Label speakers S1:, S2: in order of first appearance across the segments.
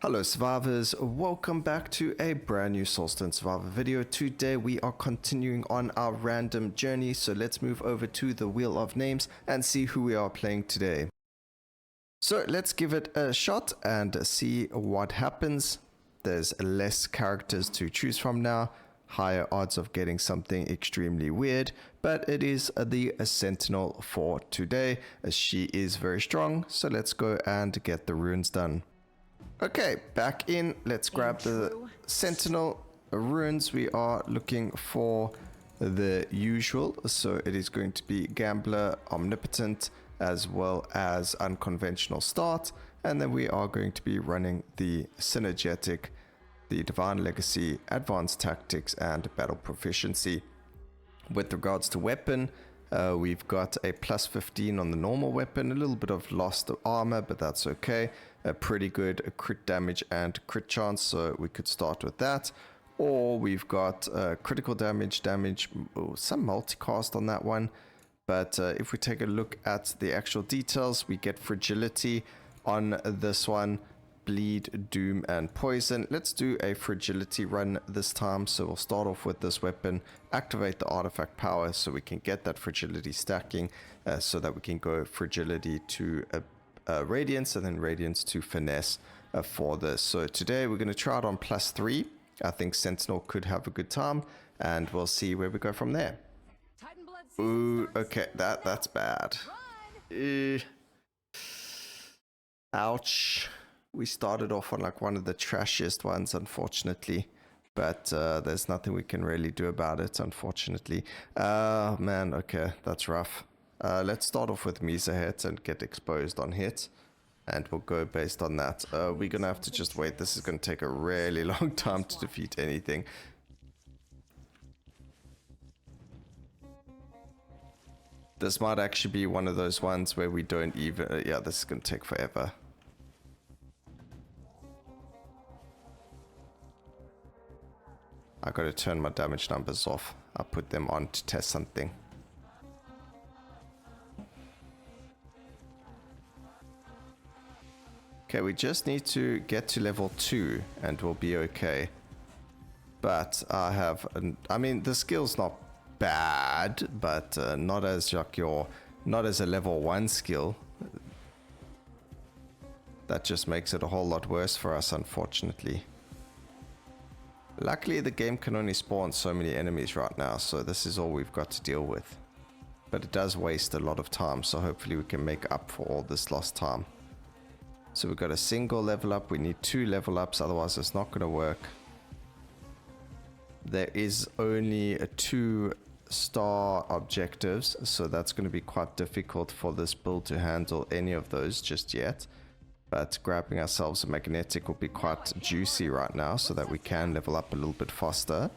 S1: Hello survivors, welcome back to a brand new Soulstone survivor video. Today we are continuing on our random journey, so let's move over to the wheel of names and see who we are playing today. So let's give it a shot and see what happens. There's less characters to choose from now, higher odds of getting something extremely weird, but it is the Sentinel for today as she is very strong. So let's go and get the runes done. Okay, back in. Let's grab the Sentinel runes. We are looking for the usual. So it is going to be Gambler, Omnipotent, as well as Unconventional Start. And then we are going to be running the Synergetic, the Divine Legacy, Advanced Tactics, and Battle Proficiency. With regards to weapon, we've got a plus 15 on the normal weapon, a little bit of lost armor, but that's okay. A pretty good crit damage and crit chance, so we could start with that. Or we've got critical damage, some multicast on that one. But if we take a look at the actual details, we get fragility on this one, bleed, doom, and poison. Let's do a fragility run this time. So we'll start off with this weapon, activate the artifact power so we can get that fragility stacking, so that we can go fragility to radiance and then radiance to finesse for this. So today we're going to try it on +3. I think Sentinel could have a good time and we'll see where we go from there. Ooh, okay, that's bad. Ouch. We started off on like one of the trashiest ones, unfortunately, but there's nothing we can really do about it, unfortunately. Man, okay, that's rough. Let's start off with Misa hit and get exposed on hit, and we'll go based on that. We're gonna have to just wait. This is gonna take a really long time to defeat anything. This might actually be one of those ones where we don't even... yeah, this is gonna take forever. I gotta turn my damage numbers off. I'll put them on to test something. Okay, we just need to get to level 2 and we'll be okay. But I have... I mean, the skill's not bad, but not as like not as a level 1 skill. That just makes it a whole lot worse for us, unfortunately. Luckily, the game can only spawn so many enemies right now, so this is all we've got to deal with. But it does waste a lot of time, so hopefully we can make up for all this lost time. So we've got a single level up, we need 2 level ups, otherwise it's not going to work. There is only 2-star objectives, so that's going to be quite difficult for this build to handle any of those just yet. But grabbing ourselves a magnetic will be quite juicy right now so that we can level up a little bit faster.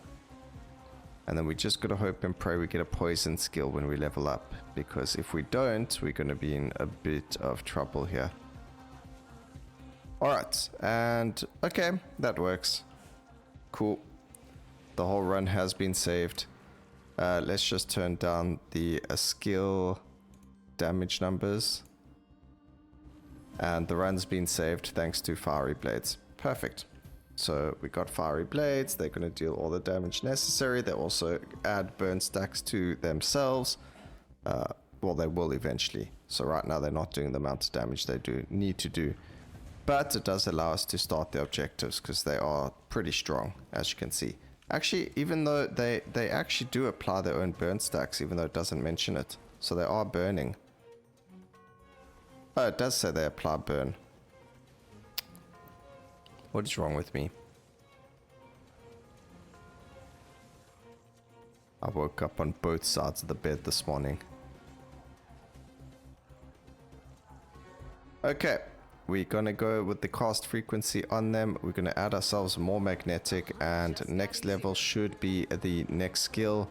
S1: And then we just gotta hope and pray we get a poison skill when we level up, because if we don't, we're gonna be in a bit of trouble here. Alright, and okay, that works. Cool. The whole run has been saved. Let's just turn down the skill damage numbers. And the run's been saved thanks to fiery blades. Perfect. So we got fiery blades. They're going to deal all the damage necessary. They also add burn stacks to themselves. Well, they will eventually. So right now they're not doing the amount of damage they do need to do. But it does allow us to start the objectives because they are pretty strong, as you can see. Actually, even though they actually do apply their own burn stacks, even though it doesn't mention it. So they are burning. Oh, it does say they apply burn. What is wrong with me? I woke up on both sides of the bed this morning. Okay, we're gonna go with the cast frequency on them. We're gonna add ourselves more magnetic, and next level should be the next skill,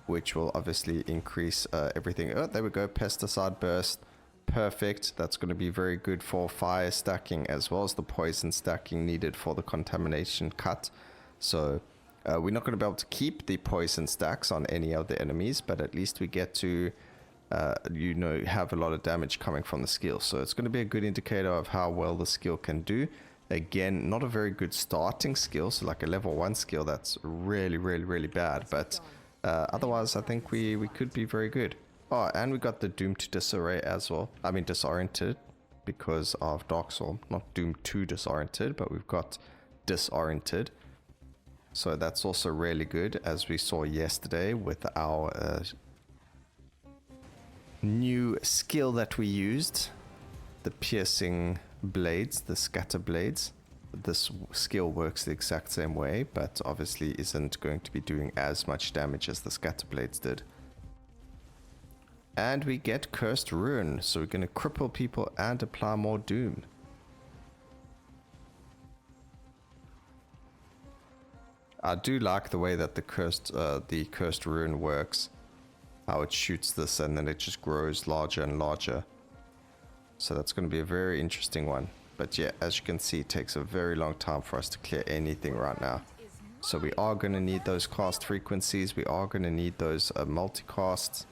S1: which will obviously increase everything. Oh, there we go, pesticide burst. Perfect. That's going to be very good for fire stacking as well as the poison stacking needed for the contamination cut. So we're not going to be able to keep the poison stacks on any of the enemies, but at least we get to have a lot of damage coming from the skill. So it's going to be a good indicator of how well the skill can do. Again, not a very good starting skill, so like a level 1 skill, that's really bad, but otherwise I think we could be very good. Oh, and we got the Doom to Disarray as well. I mean Disoriented, because of Dark Soul. Not Doom to Disoriented, but we've got Disoriented. So that's also really good, as we saw yesterday with our new skill that we used. The Piercing Blades, the Scatter Blades. This skill works the exact same way, but obviously isn't going to be doing as much damage as the Scatter Blades did. And we get Cursed Ruin, so we're going to cripple people and apply more Doom. I do like the way that the Cursed Ruin works. How it shoots this and then it just grows larger and larger. So that's going to be a very interesting one. But yeah, as you can see, it takes a very long time for us to clear anything right now. So we are going to need those cast frequencies. We are going to need those multicasts.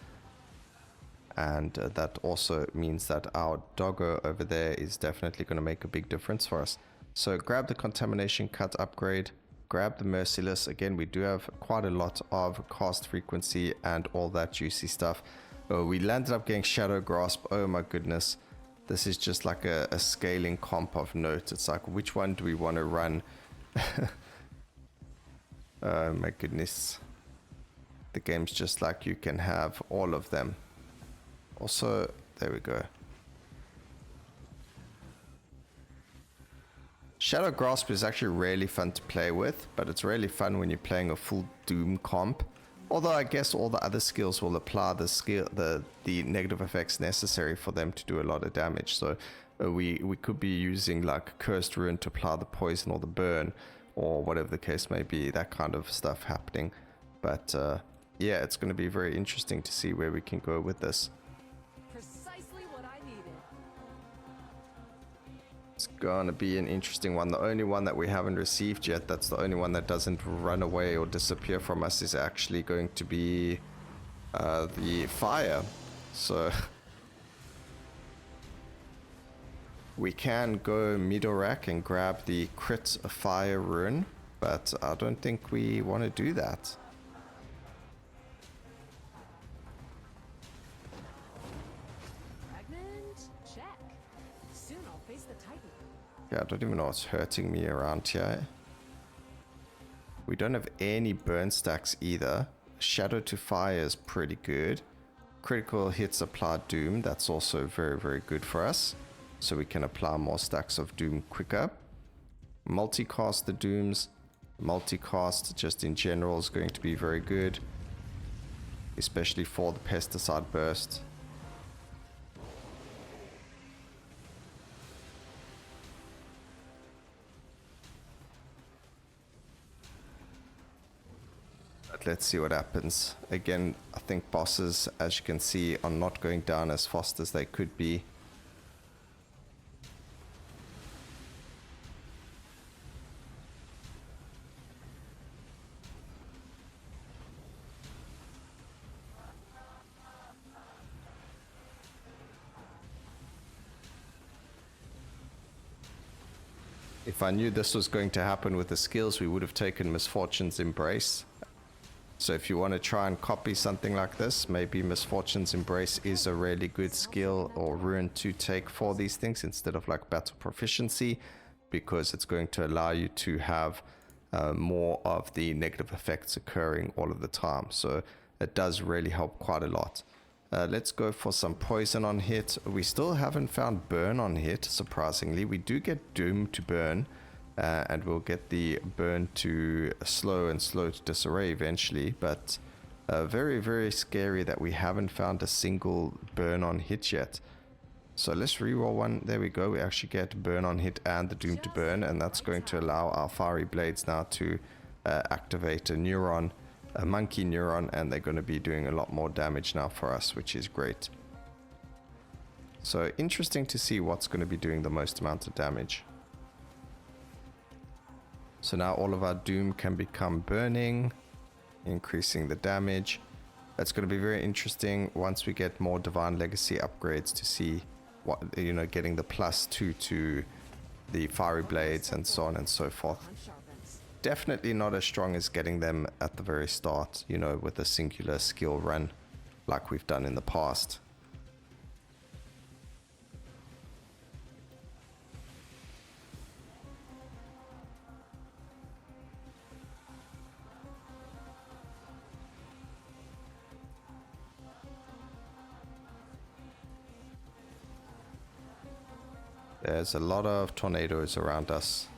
S1: And that also means that our doggo over there is definitely going to make a big difference for us. So grab the Contamination Cut upgrade. Grab the Merciless. Again, we do have quite a lot of cast frequency and all that juicy stuff. We landed up getting Shadow Grasp. Oh my goodness. This is just like a scaling comp of note. It's like, which one do we want to run? Oh my goodness. The game's just like you can have all of them. Also, there we go. Shadow Grasp is actually really fun to play with, but it's really fun when you're playing a full Doom comp. Although I guess all the other skills will apply the negative effects necessary for them to do a lot of damage. So we could be using like Cursed Ruin to apply the poison or the burn, or whatever the case may be, that kind of stuff happening. But yeah, it's going to be very interesting to see where we can go with this. It's gonna be an interesting one. The only one that we haven't received yet, that's the only one that doesn't run away or disappear from us, is actually going to be the fire. So we can go middle rack and grab the crit fire rune, but I don't think we want to do that. Yeah, I don't even know what's hurting me around here. We don't have any burn stacks either. Shadow to fire is pretty good. Critical hits apply Doom. That's also very good for us. So we can apply more stacks of Doom quicker. Multicast the Dooms. Multicast just in general is going to be very good. Especially for the pesticide burst. Let's see what happens. Again, I think bosses, as you can see, are not going down as fast as they could be. If I knew this was going to happen with the skills, we would have taken Misfortune's Embrace. So if you want to try and copy something like this, maybe Misfortune's Embrace is a really good skill or rune to take for these things instead of like Battle Proficiency, because it's going to allow you to have more of the negative effects occurring all of the time. So it does really help quite a lot. Let's go for some poison on hit. We still haven't found burn on hit, surprisingly. We do get Doom to burn. And we'll get the burn to slow and slow to disarray eventually, but very scary that we haven't found a single burn on hit yet. So let's reroll one. There we go. We actually get burn on hit and the Doom to burn, and that's going to allow our fiery blades now to activate a monkey neuron, and they're going to be doing a lot more damage now for us, which is great. So interesting to see what's going to be doing the most amount of damage. So now all of our Doom can become burning, increasing the damage. That's going to be very interesting once we get more Divine Legacy upgrades to see what, getting the +2 to the fiery blades and so on and so forth. Definitely not as strong as getting them at the very start, you know, with a singular skill run like we've done in the past. There's a lot of tornadoes around us.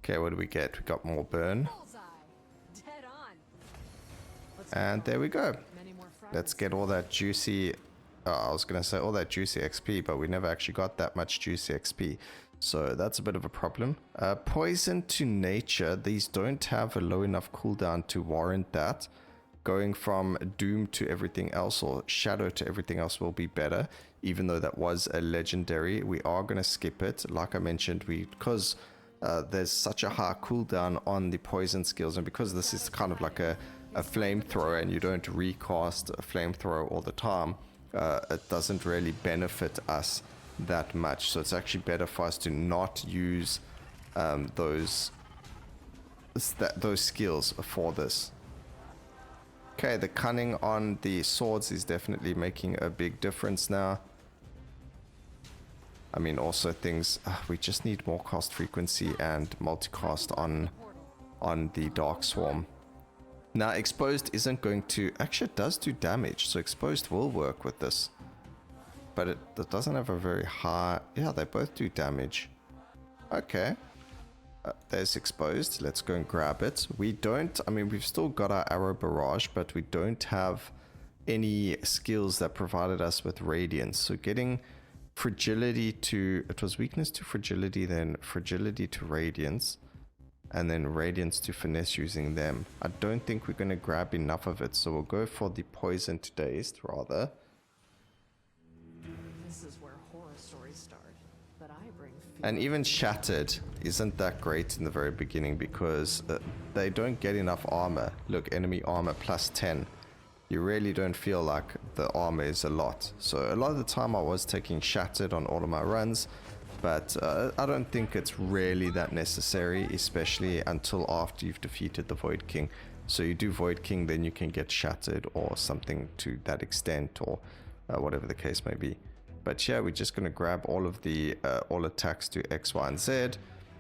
S1: Okay, what do we get? We got more burn. And there we go. Let's get all that juicy... I was going to say all that juicy XP, but we never actually got that much juicy XP. So that's a bit of a problem. Poison to nature. These don't have a low enough cooldown to warrant that. Going from Doom to everything else, or Shadow to everything else, will be better. Even though that was a legendary, we are going to skip it. Like I mentioned, because there's such a high cooldown on the poison skills, and because this is kind of like a flamethrower and you don't recast a flamethrower all the time, it doesn't really benefit us that much. So it's actually better for us to not use those skills for this. Okay, the cunning on the swords is definitely making a big difference now. I mean, also things, we just need more cast frequency and multicast on the Dark Swarm. Now, Exposed isn't going to, actually it does do damage, so Exposed will work with this. But it doesn't have a very high, yeah, they both do damage. Okay. There's Exposed. Let's go and grab it. We don't, I mean, we've still got our Arrow Barrage, but we don't have any skills that provided us with Radiance. So getting Fragility to, it was Weakness to Fragility, then Fragility to Radiance, and then Radiance to Finesse using them. I don't think we're going to grab enough of it, so we'll go for the Poison to Dazed rather.
S2: This is where horror stories start. But I bring fear.
S1: And even Shattered isn't that great in the very beginning because they don't get enough armor. Look, enemy armor plus 10. You really don't feel like the armor is a lot. So a lot of the time I was taking Shattered on all of my runs, but I don't think it's really that necessary, especially until after you've defeated the Void King. So you do Void King, then you can get Shattered or something to that extent, or whatever the case may be. But yeah, we're just going to grab all of the all attacks to X, Y, and Z.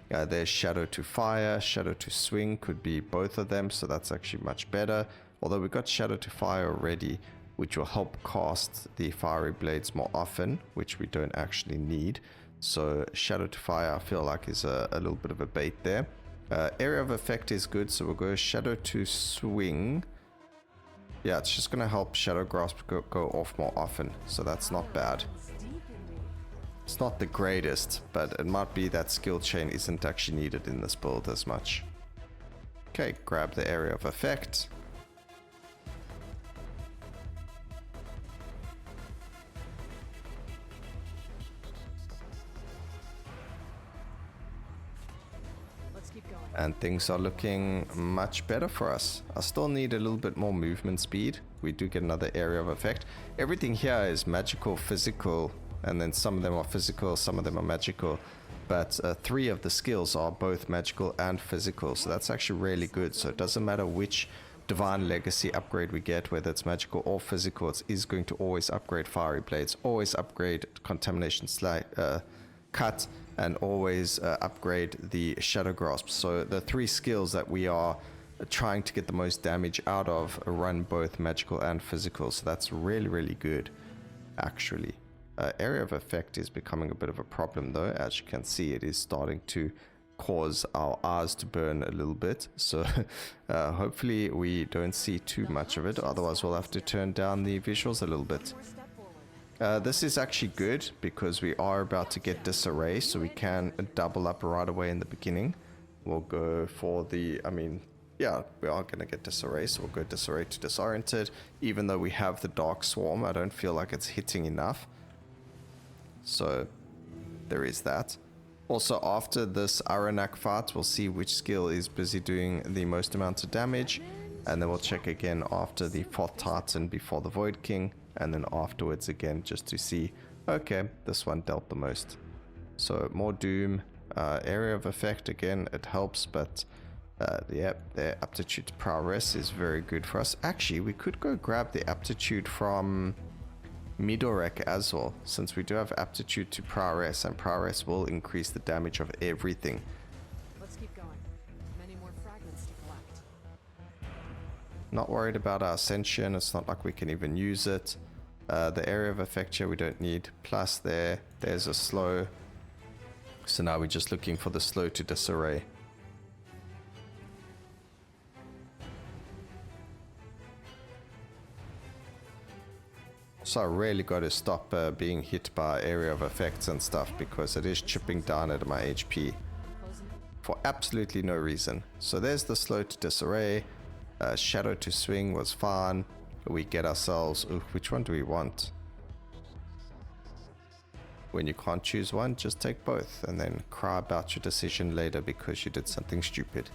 S1: There's Shadow to Fire, Shadow to Swing, could be both of them, so that's actually much better. Although we got Shadow to Fire already, which will help cast the Fiery Blades more often, which we don't actually need. So Shadow to Fire I feel like is a little bit of a bait there. Area of Effect is good, so we'll go Shadow to Swing. Yeah, it's just going to help Shadow Grasp go off more often, so that's not bad. It's not the greatest, but it might be that skill chain isn't actually needed in this build as much. Okay, grab the Area of Effect. And things are looking much better for us. I still need a little bit more movement speed. We do get another Area of Effect. Everything here is magical, physical, and then some of them are physical, some of them are magical. But 3 of the skills are both magical and physical, so that's actually really good. So it doesn't matter which Divine Legacy upgrade we get, whether it's magical or physical, it is going to always upgrade Fiery Blades, always upgrade Contamination Cut, and always upgrade the Shadow Grasp. So the 3 skills that we are trying to get the most damage out of run both magical and physical. So that's really, really good, actually. Area of Effect is becoming a bit of a problem though. As you can see, it is starting to cause our eyes to burn a little bit. So hopefully we don't see too much of it. Otherwise we'll have to turn down the visuals a little bit. This is actually good because we are about to get Disarray, so we can double up right away in the beginning. We'll go for the, I mean, yeah, we are going to get Disarray, so we'll go Disarray to Disoriented. Even though we have the Dark Swarm, I don't feel like it's hitting enough. So there is that. Also, after this Aronak fight, we'll see which skill is busy doing the most amount of damage. And then we'll check again after the 4th Titan before the Void King. and then afterwards again just to see, okay, this one dealt the most. So more doom, area of effect again, it helps, but yeah, their aptitude to prowess is very good for us. Actually, we could go grab the aptitude from Midorek as well, since we do have aptitude to prowess, and prowess will increase the damage of everything.
S2: Let's keep going. Many more fragments to collect.
S1: Not worried about our ascension, it's not like we can even use it. The area of effect here we don't need. Plus there's a slow. So now we're just looking for the slow to disarray. So I really got to stop being hit by area of effects and stuff, because it is chipping down at my HP for absolutely no reason. So there's the slow to disarray. Shadow to swing was fine. We get ourselves, ooh, which one do we want? When you can't choose one, just take both and then cry about your decision later because you did something stupid.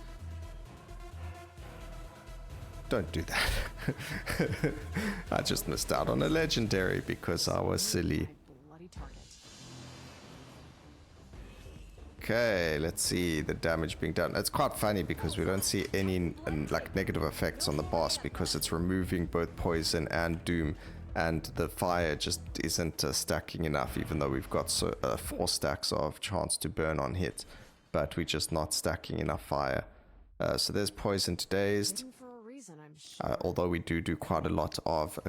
S1: Don't do that. I just missed out on a legendary because I was silly.
S2: Bloody target.
S1: Okay, let's see the damage being done. It's quite funny because we don't see any like negative effects on the boss because it's removing both poison and doom, and the fire just isn't stacking enough, even though we've got 4 stacks of chance to burn on hit, but we're just not stacking enough fire. So there's poison to dazed. Although we do quite a lot of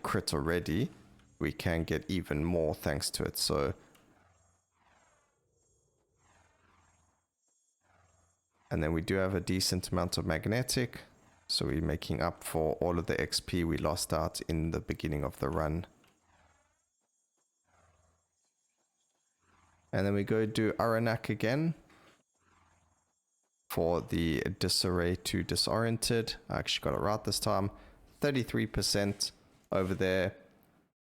S1: crit already, we can get even more thanks to it. So, and then we do have a decent amount of magnetic, so we're making up for all of the XP we lost out in the beginning of the run. And then we go do Aronak again for the disarray to disoriented. I actually got it right this time. 33% over there.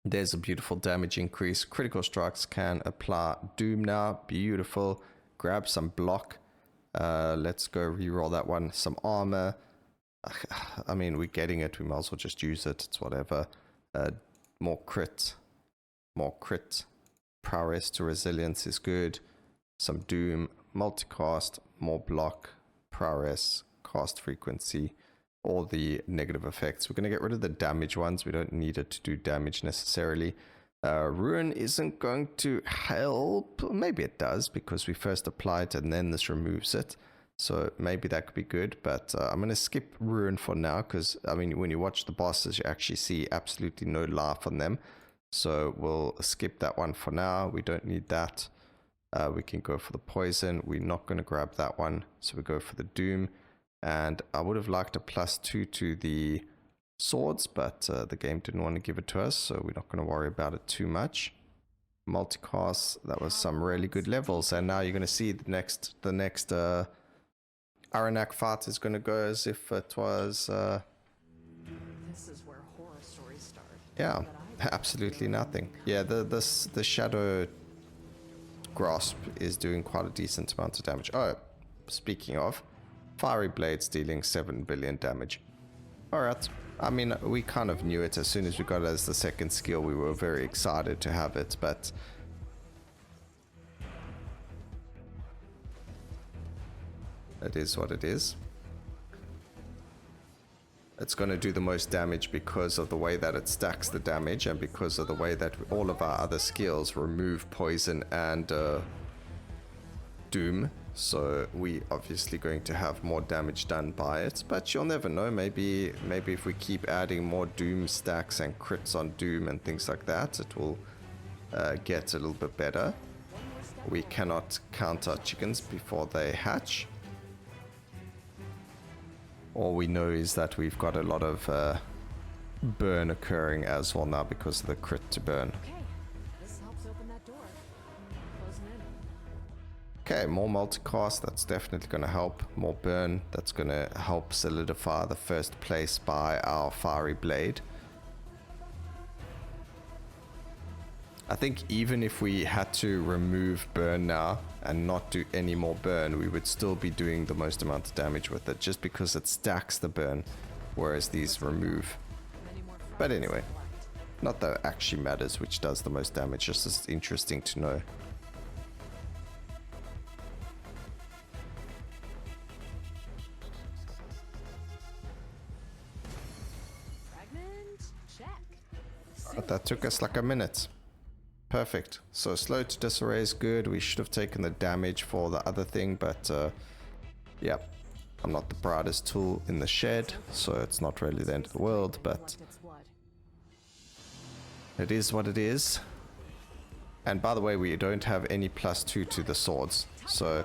S1: There's a beautiful damage increase. Critical strikes can apply doom now. Beautiful. Grab some block. Let's go reroll that one. Some armor. I mean, we're getting it. We might as well just use it. It's whatever. More crit. More crit. Prowess to resilience is good. Some doom. Multicast, more block, prowess, cast frequency, all the negative effects. We're going to get rid of the damage ones. We don't need it to do damage necessarily. Ruin isn't going to help. Maybe it does because we first apply it and then this removes it. So maybe that could be good, but I'm going to skip Ruin for now because, I mean, when you watch the bosses, you actually see absolutely no life on them. So we'll skip that one for now. We don't need that. We can go for the poison. We're not going to grab that one, so we go for the doom. And I would have liked a +2 to the swords, but the game didn't want to give it to us, so we're not going to worry about it too much. Multicast, that was some really good levels, and now you're going to see the next Aronak fight is going to go as if it was
S2: This is where horror stories start.
S1: yeah, absolutely nothing. Yeah, the shadow grasp is doing quite a decent amount of damage. Oh, speaking of, fiery blades dealing 7 billion damage. Alright, I mean, we kind of knew it as soon as we got it as the second skill. We were very excited to have it, but it is what it is. It's going to do the most damage because of the way that it stacks the damage and because of the way that all of our other skills remove poison and doom. So we obviously going to have more damage done by it, but you'll never know. Maybe if we keep adding more doom stacks and crits on doom and things like that, it will get a little bit better. We cannot count our chickens before they hatch. All we know is that we've got a lot of burn occurring as well now because of the crit to burn.
S2: Okay, this helps open that door. Closing in.
S1: Okay, more multicast, that's definitely going to help. More burn, that's going to help solidify the first place by our fiery blade. I think even if we had to remove burn now and not do any more burn, we would still be doing the most amount of damage with it, just because it stacks the burn, whereas these remove. But anyway, Not that it actually matters which does the most damage, just it's interesting to know.
S2: Fragment? Check.
S1: But that took us like a minute. Perfect. So slow to disarray is good. We should have taken the damage for the other thing, but yeah. I'm not the brightest tool in the shed, so it's not really the end of the world, but it is what it is. And by the way, we don't have any +2 to the swords, so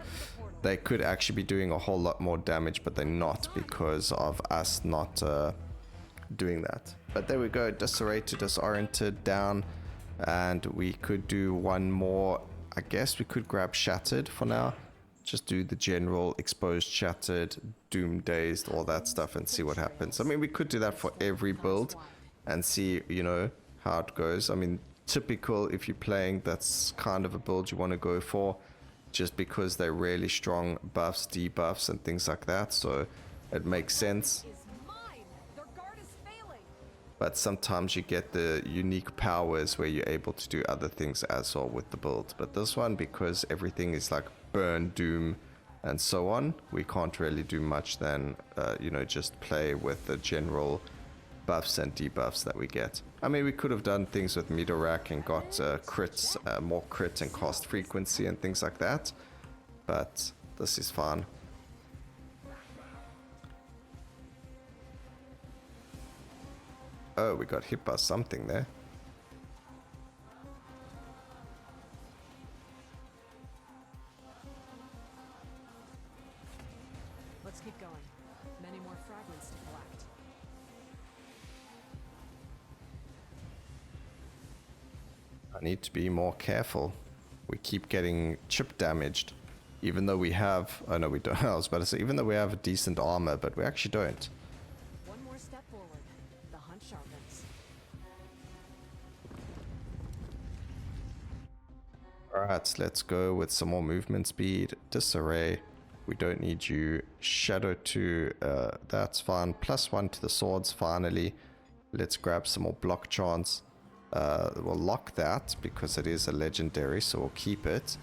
S1: they could actually be doing a whole lot more damage, but they're not because of us not doing that. But there we go, disarray to disoriented down, and we could do one more. I guess we could grab shattered for now. Just do the general exposed, shattered, doom, dazed, all that stuff and see what happens. I mean, we could do that for every build and see, you know, how it goes. I mean, typical if you're playing, that's kind of a build you want to go for, just because they're really strong buffs, debuffs and things like that. So it makes sense. But sometimes you get the unique powers where you're able to do other things as well with the build. But this one, because everything is like burn, doom, and so on, we can't really do much than, you know, just play with the general buffs and debuffs that we get. I mean, we could have done things with meter rack and got crits, more crit and cost frequency and things like that. But this is fine. Oh, we got hit by something there.
S2: Let's keep going. Many more fragments to collect.
S1: I need to be more careful. We keep getting chip damaged. Even though we have... Oh no, we don't. I was about to say, even though we have a decent armor, but we actually don't.
S2: One more step forward. The hunt sharpens.
S1: Alright, let's go with some more movement speed. Disarray. We don't need you. Shadow 2, that's fine. +1 to the swords, finally. Let's grab some more block chance. We'll lock that because it is a legendary, so we'll keep it.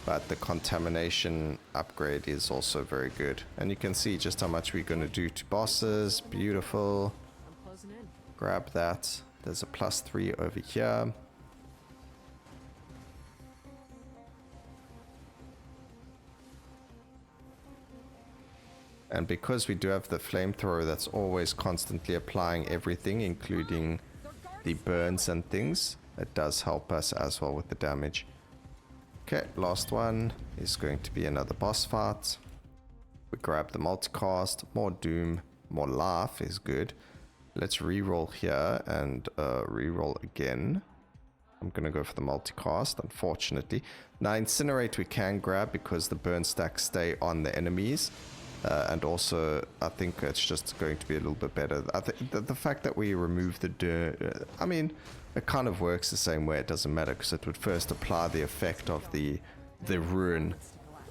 S1: But the contamination upgrade is also very good. And you can see just how much we're going to do to bosses. Beautiful.
S2: I'm closing in.
S1: Grab that. There's a +3 over here. And because we do have the flamethrower that's always constantly applying everything, including the burns and things, it does help us as well with the damage. Okay, last one is going to be another boss fight. We grab the multicast, more doom, more laugh is good. Let's reroll here and reroll again. I'm going to go for the multicast, unfortunately. Now, incinerate we can grab because the burn stacks stay on the enemies. And also, I think it's just going to be a little bit better. I think the fact that we remove the dirt, I mean, it kind of works the same way. It doesn't matter because it would first apply the effect of the ruin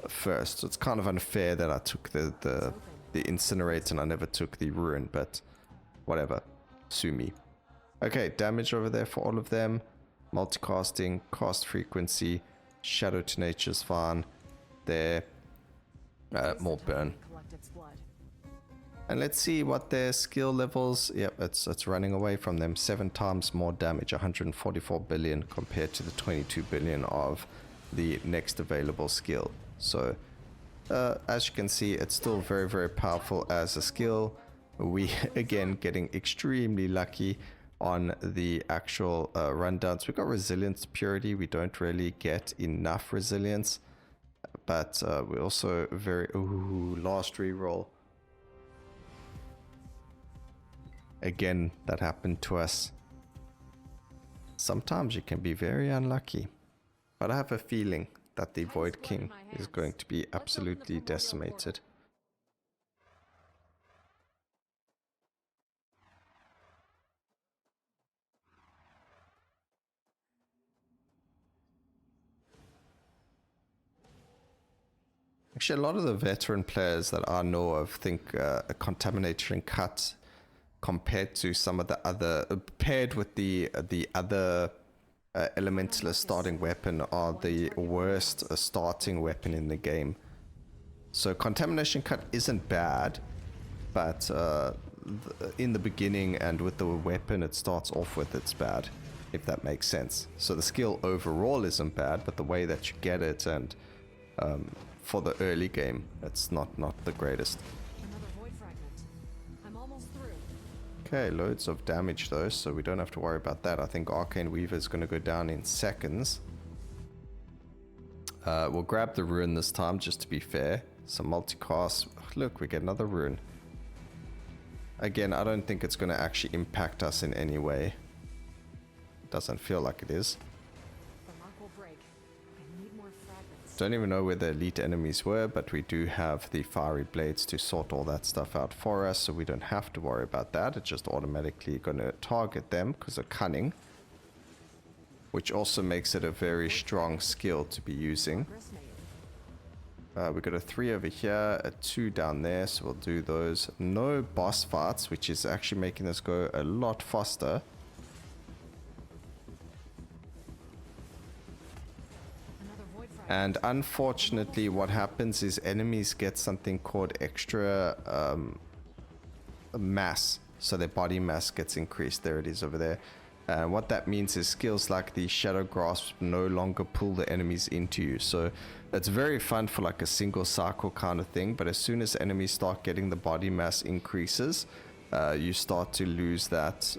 S1: first. So it's kind of unfair that I took the incinerate and I never took the ruin, but whatever. Sue me. Okay, damage over there for all of them. Multicasting, cast frequency, shadow to nature's fine. There. More burn. And let's see what their skill levels. Yep, it's running away from them. 7 times more damage, 144 billion compared to the 22 billion of the next available skill. So as you can see, it's still very, very powerful as a skill. We again getting extremely lucky on the actual rundowns. We got resilience purity. We don't really get enough resilience. But we also very... Ooh, last reroll. Again, that happened to us. Sometimes you can be very unlucky. But I have a feeling that the Void King is going to be absolutely decimated. Actually, a lot of the veteran players that I know of think a contamination cut compared to some of the other, paired with the other elementalist starting weapon, are the worst starting weapon in the game. So contamination cut isn't bad, but in the beginning and with the weapon it starts off with, it's bad, if that makes sense. So the skill overall isn't bad, but the way that you get it, and for the early game, it's not the greatest.
S2: Another void fragment. I'm almost through.
S1: Okay, loads of damage though, so we don't have to worry about that. I think Arcane Weaver is going to go down in seconds. We'll grab the rune this time, just to be fair. Some multicast. Look, we get another rune. Again, I don't think it's going to actually impact us in any way. Doesn't feel like it is.
S2: The mark will break. I need more fragments.
S1: Don't even know where the elite enemies were, but we do have the fiery blades to sort all that stuff out for us, so we don't have to worry about that. It's just automatically going to target them because of cunning, which also makes it a very strong skill to be using.
S2: Progress made.
S1: We got a 3 over here, a 2 down there, so we'll do those. No boss fights, which is actually making this go a lot faster.
S2: Another void fragment.
S1: And unfortunately, what happens is enemies get something called extra mass. So their body mass gets increased. There it is over there. And what that means is skills like the Shadow Grasp no longer pull the enemies into you. So it's very fun for like a single cycle kind of thing. But as soon as enemies start getting the body mass increases, you start to lose that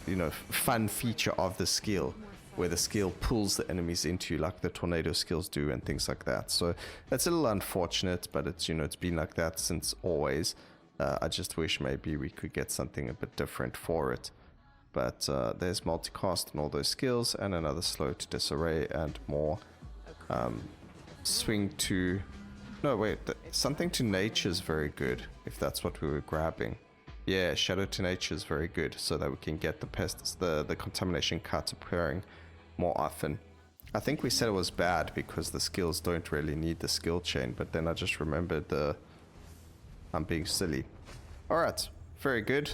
S1: you know, fun feature of the skill, where the skill pulls the enemies into you, like the tornado skills do and things like that. So that's a little unfortunate, but it's, you know, it's been like that since always. I just wish maybe we could get something a bit different for it. But there's multicast and all those skills, and another slow to disarray, and more swing to... No, wait, something to nature is very good, if that's what we were grabbing. Yeah, shadow to nature is very good, so that we can get the pests, the contamination cut appearing more often. I think we said it was bad because the skills don't really need the skill chain, but then I just remembered I'm being silly. Alright, very good.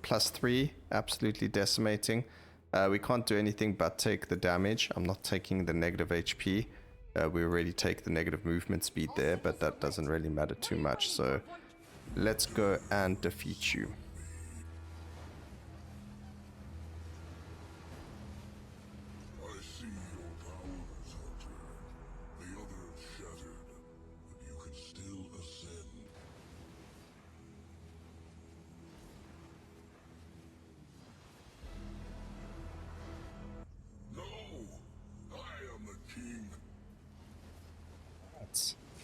S1: +3, absolutely decimating. We can't do anything but take the damage. I'm not taking the negative HP. We already take the negative movement speed there, but that doesn't really matter too much. So let's go and defeat you.
S3: I see your powers, Hunter. The others shattered, but you can still ascend. No! I am the king.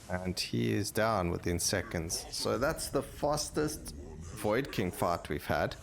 S1: And he is down within seconds. So that's the fastest Void King fight we've had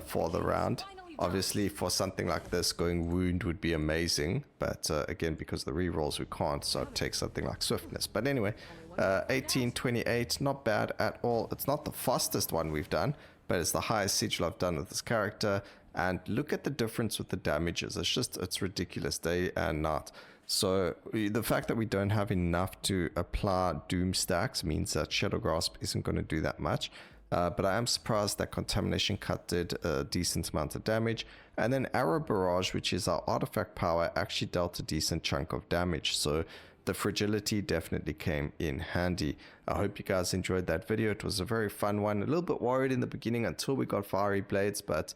S1: for the round. Obviously, for something like this, going wound would be amazing. But again, because the rerolls, we can't. So I'd take something like swiftness. But anyway, 1828, not bad at all. It's not the fastest one we've done, but it's the highest sigil I've done with this character. And look at the difference with the damages. It's ridiculous day and night. So the fact that we don't have enough to apply doom stacks means that Shadow Grasp isn't going to do that much. But I am surprised that Contamination Cut did a decent amount of damage. And then Arrow Barrage, which is our artifact power, actually dealt a decent chunk of damage. So the fragility definitely came in handy. I hope you guys enjoyed that video. It was a very fun one. A little bit worried in the beginning until we got fiery blades, but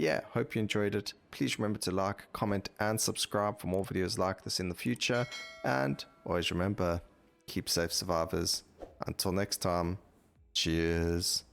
S1: yeah, hope you enjoyed it. Please remember to like, comment, and subscribe for more videos like this in the future. And always remember, keep safe, survivors. Until next time, cheers.